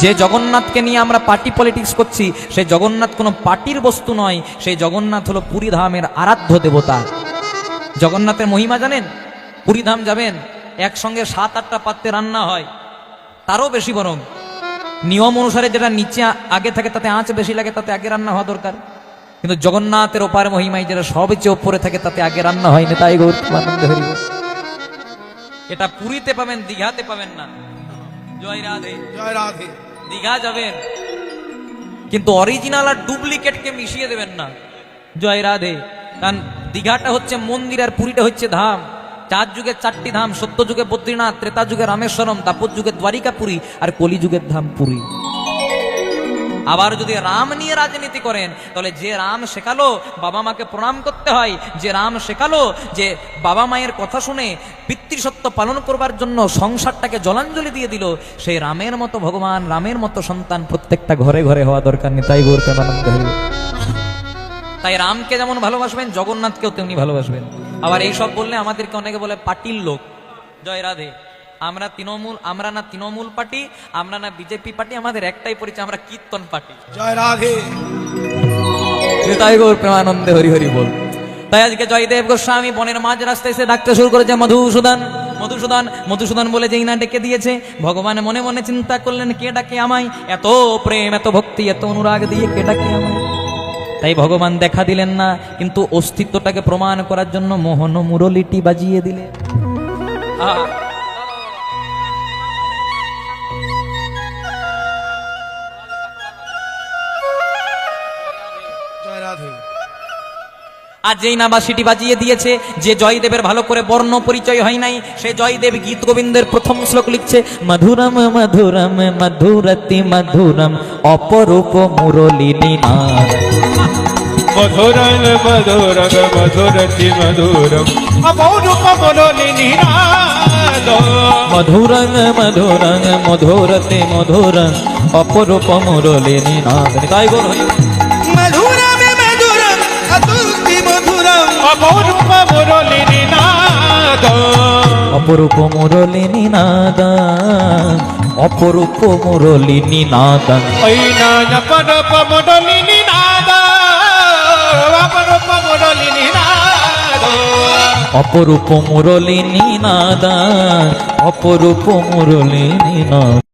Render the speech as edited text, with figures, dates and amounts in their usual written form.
যে জগন্নাথকে নিয়ে আমরা পার্টি পলিটিক্স করছি, সেই জগন্নাথ কোনো পার্টির বস্তু নয়, সেই জগন্নাথ হলো পুরী ধামের আরাধ্য দেবতা। জগন্নাথের মহিমা জানেন? পুরী ধাম যাবেন, একসঙ্গে 7-8টা পাত্রে রান্না হয়, তারও বেশি বরং নিয়ম অনুসারে যেটা নিচে আগে থাকে তাতে আঁচ বেশি লাগে, তাতে আগে রান্না হওয়া দরকার। কিন্তু জগন্নাথের ওপারে মহিমায় যেটা সবচেয়ে ওপরে থাকে তাতে আগে রান্না হয় না। তাই গৌরানন্দ হরি বল। এটা পুরীতে পাবেন, দীঘাতে পাবেন না। জয় রাধে, জয় রাধে। দীঘা যাবেন কিন্তু অরিজিনাল আর ডুপ্লিকেটকে মিশিয়ে দেবেন না। জয় রাধে। কারণ দীঘাটা হচ্ছে মন্দির আর পুরীটা হচ্ছে ধাম। 4 যুগে 4টি ধাম, সত্য যুগে বদ্রীনাথ, ত্রেতা যুগে রামেশ্বরম, তাপস যুগে দ্বারিকাপুরী, আর কলি যুগের ধাম পুরী। আবার যদি রাম নিয়ে রাজনীতি করেন, তাহলে যে রাম শেখালো বাবা মাকে প্রণাম করতে হয়, যে রাম শেখালো যে বাবা মায়ের কথা শুনে পিতৃসত্য পালন করবার জন্য সংসারটাকে জলাঞ্জলি দিয়ে দিল, সেই রামের মতো ভগবান, রামের মতো সন্তান প্রত্যেকটা ঘরে ঘরে হওয়া দরকার নেই। তাই গৌর প্রেমানন্দ হরি। তাই রামকে যেমন ভালোবাসবেন, জগন্নাথকেও তেমনি ভালোবাসবেন। আবার এইসব বললে আমাদেরকে অনেকে বলে পার্টির লোক। জয় রাধে। আমরা না তৃণমূল পার্টি, আমরা না বিজেপি পার্টি, আমাদের একটাই পরিচয়, আমরা কীর্তন পার্টি। জয় রাধে। তাই গৌর প্রেমানন্দে হরি হরি বল। তাই আজকে জয়দেব গোস্বামী বনের মাঝ রাস্তায় এসে ডাকতে শুরু করেছে মধুসূদন, মধুসূদন, মধুসূদন বলে যেই না ডেকে দিয়েছে, ভগবান মনে মনে চিন্তা করলেন কে ডাকে আমায়, এত প্রেম, এত ভক্তি, এত অনুরাগ দিয়ে কে ডাকে আমায়। তাই ভগবান দেখা দিলেন না, কিন্তু অস্তিত্বটাকে প্রমাণ করার জন্য মোহন মুরলিটি বাজিয়ে দিলেন। জয় রাধে। আর যেই না বাঁশিটি বাজিয়ে দিয়েছে, যে জয়দেবের ভালো করে বর্ণ পরিচয় হয় নাই, সে জয়দেব গীত গোবিন্দের প্রথম শ্লোক লিখছে, মধুরম মধুরম মধুরতি মধুরম অপরূপ মুরলী নিনাদ। মধুরং মধুরং মধুরতি মধুরম অপরূপ মুরলী নিনাদ। মধুরং মধুরং মধুরতি মধুরম অপরূপ মুরলী নিনাদ। তাই বল। মধুরম মধুরম অতুলতি মধুরম অপরূপ মুরলী নিনাদ। অপরূপ মুরলী নিনাদ, অপরূপ মুরলী নিনাদ। ওই না অপরূপ মুরলী নিনাদ, অপরূপ মুরলী নিনাদ। অপরূপ মুরলী নিনাদ, অপরূপ মুরলী নিনাদ।